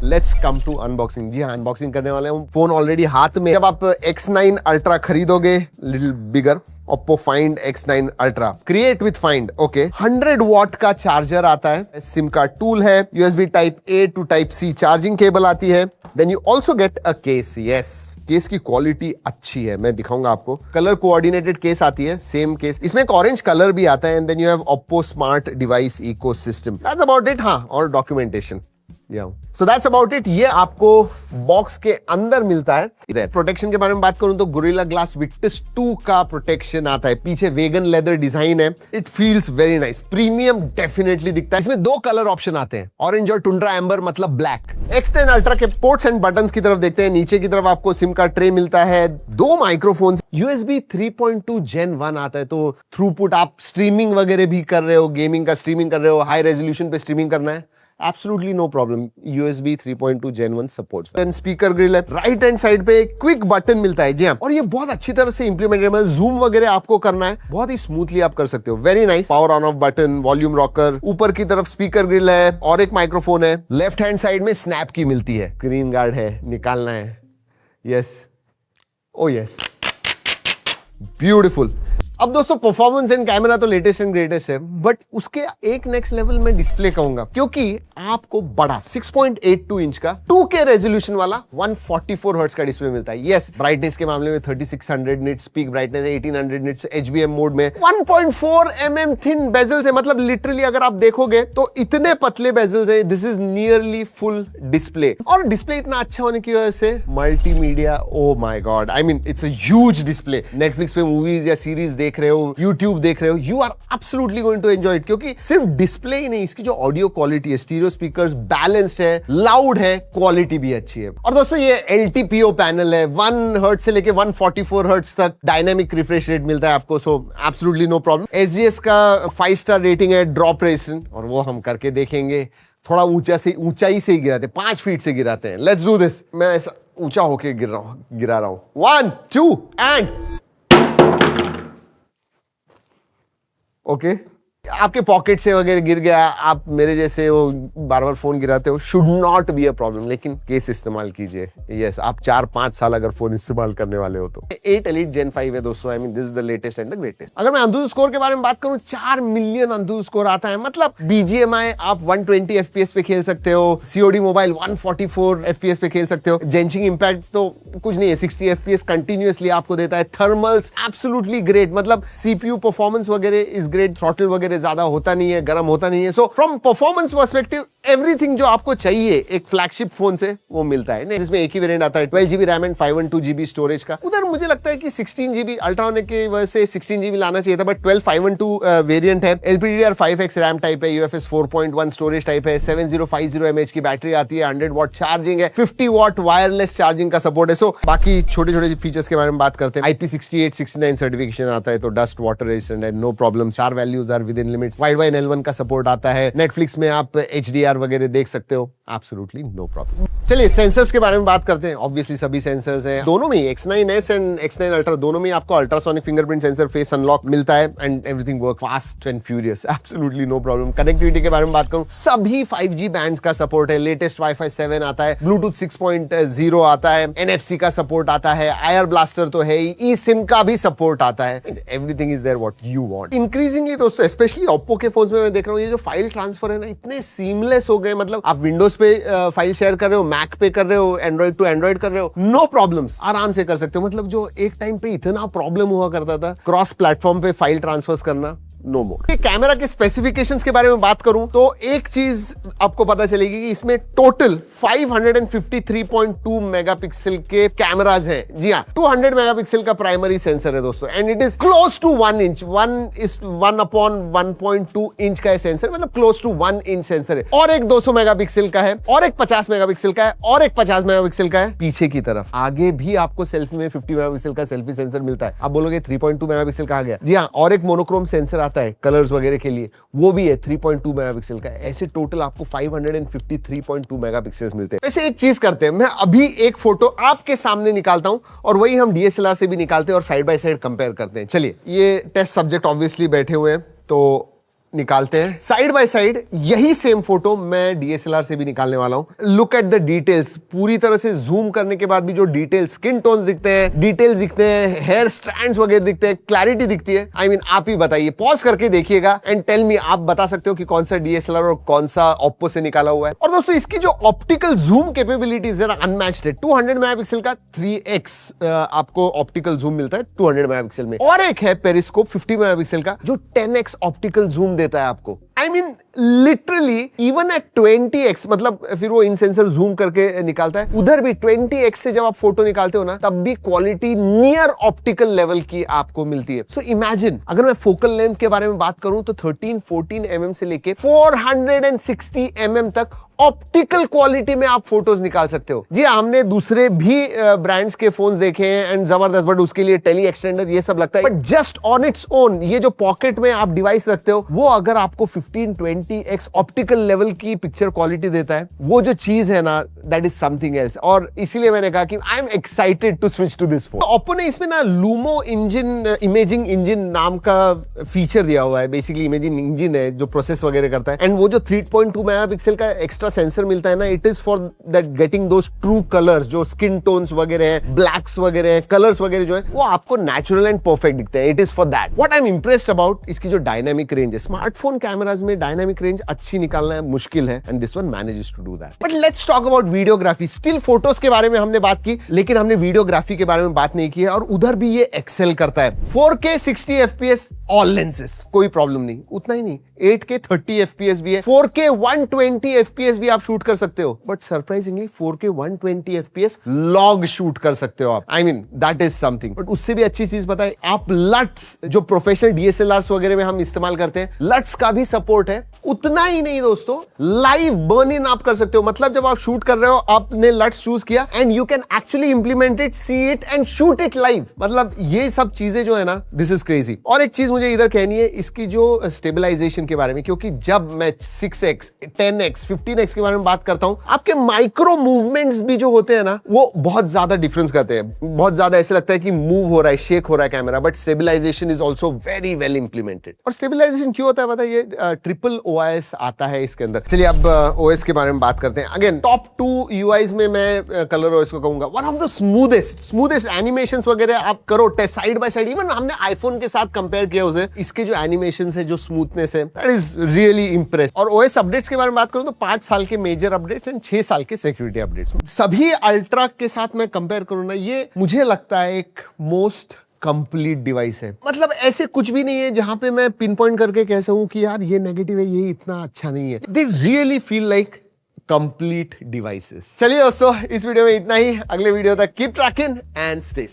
Let's come to unboxing. जी हाँ, unboxing करने वाले हैं। फोन ऑलरेडी हाथ में। जब आप X9 Ultra खरीदोगे, little bigger, Oppo Find X9 Ultra, create with Find, okay, 100 what का चार्जर आता है, सिम का टूल है, USB type A to type C charging cable आती है। Then you also get a case, yes, case की quality अच्छी है, मैं दिखाऊंगा आपको। कलर कोऑर्डिनेटेड केस आती है, सेम केस, इसमें एक ऑरेंज कलर भी आता है। And then you have Oppo smart device ecosystem. That's about it. हाँ, और documentation. So that's about it। ये आपको बॉक्स के अंदर मिलता है। इधर प्रोटेक्शन के बारे में बात करूं तो गोरिल्ला ग्लास विक्टस 2 का प्रोटेक्शन आता है। पीछे वेगन लेदर डिजाइन है। It feels very nice, premium definitely दिखता है। इसमें 2 कलर ऑप्शन आते हैं, ऑरेंज और टुंड्रा एम्बर, मतलब ब्लैक। X10 Ultra के पोर्ट्स एंड बटन्स की तरफ देखते हैं। नीचे की तरफ आपको सिम का ट्रे मिलता है, 2 माइक्रोफोन्स, USB 3.2 Gen 1 आता है। तो थ्रूपुट, आप स्ट्रीमिंग वगैरह भी कर रहे हो, गेमिंग का स्ट्रीमिंग कर रहे हो, हाई रेजोल्यूशन पे स्ट्रीमिंग करना है, Absolutely no problem. USB 3.2 Gen 1 supports that. Then speaker grill है। राइट हैंड साइड पे क्विक बटन मिलता है। जी हाँ, और ये बहुत अच्छी तरह से इंप्लीमेंटेबल। जूम वगैरह आपको करना है, बहुत ही स्मूथली आप कर सकते हो। Very nice. Power on off button, volume rocker, ऊपर की तरफ स्पीकर ग्रिल है और एक माइक्रोफोन है। लेफ्ट हैंड साइड में स्नैप की मिलती है, स्क्रीन गार्ड है, निकालना है। यस, ओ यस, ब्यूटीफुल। अब दोस्तों, परफॉर्मेंस एंड कैमरा तो लेटेस्ट एंड ग्रेटेस्ट है, बट उसके एक नेक्स्ट लेवल में डिस्प्ले कहूंगा, क्योंकि आपको बड़ा 6.82 इंच का 2K रेजोल्यूशन वाला 144 हर्ट्ज का डिस्प्ले मिलता है। यस, ब्राइटनेस के मामले में 3600 nits, peak brightness 1800 nits, HBM mode में 1.4 mm थिन बेजल्स है। मतलब लिटरली अगर आप देखोगे तो इतने पतले बेजल्स है। This is nearly full display, और डिस्प्ले इतना अच्छा होने की वजह से multimedia, oh my god, I mean it's a huge display. Netflix पे मूवीज या सीरीज देख रहे हो, यूट्यूब देख रहे हो, you are absolutely going to enjoy it. क्योंकि सिर्फ डिस्प्ले ही नहीं, इसकी जो ऑडियो क्वालिटी है, स्टीरियो स्पीकर्स बैलेंस्ड है, लाउड है, क्वालिटी भी अच्छी है। और दोस्तों, ये LTPO पैनल है, 1 हर्ट्ज से लेके 144 हर्ट्ज तक डायनामिक रिफ्रेश रेट मिलता है आपको। So absolutely no problem. SGS का 5 स्टार रेटिंग है, ड्रॉप रेशन, और वो हम करके देखेंगे। थोड़ा ऊंचाई से ही गिराते हैं, 5 फीट से गिराते हैं। Let's do this. मैं ऐसा ऊंचा होके गिरा रहा हूं। 1 2 एंड ओके। आपके पॉकेट से वगैरह गिर गया, आप मेरे जैसे वो बार बार फोन गिराते हो, should not be a problem. लेकिन केस इस्तेमाल कीजिए। यस, आप 4-5 साल अगर फोन इस्तेमाल करने वाले हो तो। 8 Elite Gen 5 है दोस्तों। I mean this is the latest and the greatest. अगर मैं अंतुतु स्कोर के बारे में बात करूं, 4 मिलियन अंतुतु स्कोर आता है। मतलब BGMI आप 120 FPS पे खेल सकते हो, COD मोबाइल 144 FPS पे खेल सकते हो। जेंचिंग इंपैक्ट तो कुछ नहीं है, 60 FPS कंटिन्यूअसली आपको देता है। थर्मल्स एब्सोल्युटली ग्रेट, मतलब CPU परफॉर्मेंस वगैरह इज ग्रेट, थ्रॉटल वगैरह ज्यादा होता नहीं है, गर्म होता नहीं है। So from performance perspective everything जो आपको चाहिए एक फ्लैगशिप फोन से वो मिलता है। इसमें एक ही वेरिएंट आता है, 12GB RAM and 512GB storage का। उधर मुझे लगता है कि 16GB अल्ट्रा होने की वजह से 16GB लाना चाहिए था, बट 12 512 वेरिएंट है। LPDDR5X रैम टाइप है, UFS 4.1 स्टोरेज टाइप है, 7050 mAh की बैटरी आती है, 100 वॉट चार्जिंग है, 50 वॉट वायरलेस चार्जिंग का सपोर्ट है। सो बाकी छोटे छोटे फीचर्स के बारे में बात करते हैं। IP68 69 सर्टिफिकेशन आता है, तो डस्ट वाटर रेजिस्टेंट है, no problem. 4 values are within limits. Widevine L1 का सपोर्ट आता है। नेटफ्लिक्स में आप HDR वगैरह देख सकते हो, एब्सोल्युटली नो प्रॉब्लम। चलिए सेंसर्स के बारे में बात करते हैं। ऑब्वियसली सभी सेंसर्स हैं, दोनों में X9S एंड X9 Ultra दोनों में आपको ultrasonic fingerprint sensor, face unlock मिलता है, and everything works fast and furious, absolutely no problem. Connectivity के बारे में बात करूं, सभी 5G बैंड्स का सपोर्ट है। लेटेस्ट Wi-Fi 7 आता है, Bluetooth 6.0 आता है, NFC का सपोर्ट आता है, IR ब्लास्टर तो है ही, eSIM का भी सपोर्ट आता है। Everything is there what you want. Increasingly दोस्तों, स्पेशली Oppo के फोन्स में मैं देख रहा हूं, ये जो फाइल ट्रांसफर है ना, इतने सीमलेस हो गए। मतलब आप विंडोज पे फाइल शेयर कर रहे हो, मैक पे कर रहे हो, एंड्रॉइड टू एंड्रॉइड कर रहे हो, नो प्रॉब्लम्स, आराम से कर सकते हो। मतलब जो एक टाइम पे इतना प्रॉब्लम हुआ करता था क्रॉस प्लेटफॉर्म पे फाइल ट्रांसफर करना, नो मोर। कैमरा के स्पेसिफिकेशंस के बारे में बात करूं तो एक चीज आपको पता चलेगी कि इसमें टोटल 553.2 मेगापिक्सल के कैमराज हैं। जी हाँ, 200 मेगापिक्सल का प्राइमरी सेंसर है दोस्तों, and it is close to 1 inch, 1/1.2 inch का सेंसर, मतलब क्लोज टू 1 इंच सेंसर है। और एक 200 मेगापिक्सल का है, और एक 50 मेगापिक्सल का है, और एक 50 मेगापिक्सल का है पीछे की तरफ। आगे भी आपको सेल्फी में 50 मेगापिक्सल का सेल्फी सेंसर मिलता है। आप बोलोगे 3.2 मेगापिक्सल कहां गया? जी हाँ, और एक मोनोक्रोम सेंसर आता है कलर्स वगैरह के लिए, वो भी है 3.2 मेगापिक्सल का। ऐसे टोटल आपको 553.2 मेगापिक्सल मिलते हैं। वैसे एक चीज करते हैं, मैं अभी एक फोटो आपके सामने निकालता हूं, और वही हम DSLR से भी निकालते हैं और साइड बाय साइड कंपेयर करते हैं। चलिए, ये टेस्ट सब्जेक्ट ऑब्वियसली बैठे हुए हैं, तो निकालते हैं साइड बाय साइड। यही सेम फोटो मैं डीएसएलआर से भी निकालने वाला हूं। लुक एट द डिटेल्स, पूरी तरह से जूम करने के बाद भी जो डिटेल्स, स्किन टोन्स दिखते हैं, डिटेल्स दिखते हैं, हेयर स्ट्रैंड्स वगैरह दिखते हैं, क्लैरिटी दिखती है। I mean, आप ही बताइए, पॉज करके देखिएगा एंड टेल मी, आप बता सकते हो कि कौन सा डीएसएलआर और कौन सा ओप्पो से निकाला हुआ है। और दोस्तों इसकी जो ऑप्टिकल जूम कैपेबिलिटीज है ना, अनमैच्ड है। 200 मेगापिक्सल का 3x आपको ऑप्टिकल जूम मिलता है 200 मेगापिक्सल में, और एक है पेरिस्कोप 50 मेगापिक्सल का जो 10x ऑप्टिकल जूम देता है आपको। I mean, literally even at 20x, मतलब फिर वो इन सेंसर जूम करके निकालता है। उधर भी 20x से जब आप फोटो निकालते हो ना, तब भी क्वालिटी नियर ऑप्टिकल लेवल की आपको मिलती है। सो इमेजिन, अगर मैं फोकल लेंथ के बारे में बात करूं तो 13-14 mm से लेके 460 mm तक ऑप्टिकल क्वालिटी में आप फोटोज निकाल सकते हो। जी हमने दूसरे भी ब्रांड्स के फोन्स देखे हैं एंड जबरदस्त, बट उसके लिए टेली एक्सटेंडर ये सब लगता है। But just on its own, ये जो पॉकेट में आप डिवाइस रखते हो, वो अगर आपको 15-20x ऑप्टिकल लेवल की पिक्चर क्वालिटी देता है, वो जो चीज है ना, दैट इज समथिंग एल्स। और इसीलिए मैंने कहा कि I am excited to switch to this phone. Oppo ने इसमें ना लूमो इंजन, इमेजिंग इंजन नाम का फीचर दिया हुआ है। बेसिकली इमेजिंग इंजन है जो प्रोसेस वगैरह करता है, एंड वो जो 3.2 मेगापिक्सल का एक्स्ट्रा सेंसर मिलता है ना, it is for that getting those true colours, जो स्किन टोन्स वगैरह हैं, ब्लैक्स वगैरह हैं, कलर्स वगैरह जो है वो आपको नेचुरल एंड परफेक्ट दिखते हैं। It is for that. What I am impressed about इसकी जो डायनामिक रेंज है। स्मार्टफोन कैमरास में डायनामिक रेंज अच्छी निकालना है मुश्किल है, and this one manages to do that. But let's talk about videography. Still photos के बारे में हमने बात की, लेकिन हमने वीडियोग्राफी के बारे में बात नहीं की है, और उधर भी ये एक्सेल करता है। 4K 60 FPS ऑल लेंसेज, कोई प्रॉब्लम नहीं। उतना ही नहीं, 8K 30 FPS भी है, 4K 120 FPS भी आप शूट कर सकते हो। But surprisingly 4K 120 FPS log shoot कर सकते हो आप। I mean that is something. But उससे भी अच्छी चीज पता है, आप लट्स जो प्रोफेशनल डीएसएलआर वगैरह में हम इस्तेमाल करते हैं, लट्स का भी सपोर्ट है। उतना ही नहीं दोस्तों, लाइव बर्न इन आप कर सकते हो। मतलब जब आप शूट कर रहे हो, आपने लट्स चूज किया and you can actually implement it, see it and shoot it live. मतलब ये सब चीजें जो है ना, दिस इज क्रेजी। और एक चीज मुझे इधर कहनी है इसकी जो स्टेबलाइजेशन के बारे में, क्योंकि जब मैं 6x 10x 15x के बारे में बात करता हूं, आपके माइक्रो मूवमेंट्स भी जो होते हैं ना, वो बहुत ज्यादा डिफरेंस करते हैं। बहुत ज्यादा ऐसे लगता है कि मूव हो रहा है, शेक हो रहा है camera, but stabilization is also very well implemented. और स्टेबलाइजेशन क्यों होता है पता है? ये ट्रिपल OIS आता है इसके अंदर। चलिए अब OS के बारे में बात करते हैं। अगेन टॉप 2 UIs में मैं कलर OS को कहूंगा one of the smoothest animations वगैरह आप करो test side by side. Even हमने आईफोन के साथ कंपेयर किया उसे, इसके जो एनिमेशंस है, जो स्मूथनेस है, दैट इज रियली इंप्रेस। और OS अपडेट्स के बारे में बात करूं तो 5 साल के मेजर अपडेट्स एंड 6 साल के सिक्योरिटी अपडेट्स, सभी अल्ट्रा के साथ मैं कंपेयर करूं ना, ये मुझे लगता है एक मोस्ट कंप्लीट डिवाइस है। मतलब ऐसे कुछ भी नहीं है जहां पे मैं पिन पॉइंट करके कह सकूं कि यार ये नेगेटिव है, ये इतना अच्छा नहीं है। They really feel like complete devices. चलिए दोस्तों, इस वीडियो में इतना ही। अगले वीडियो तक कीप ट्रैकिंग एंड स्टे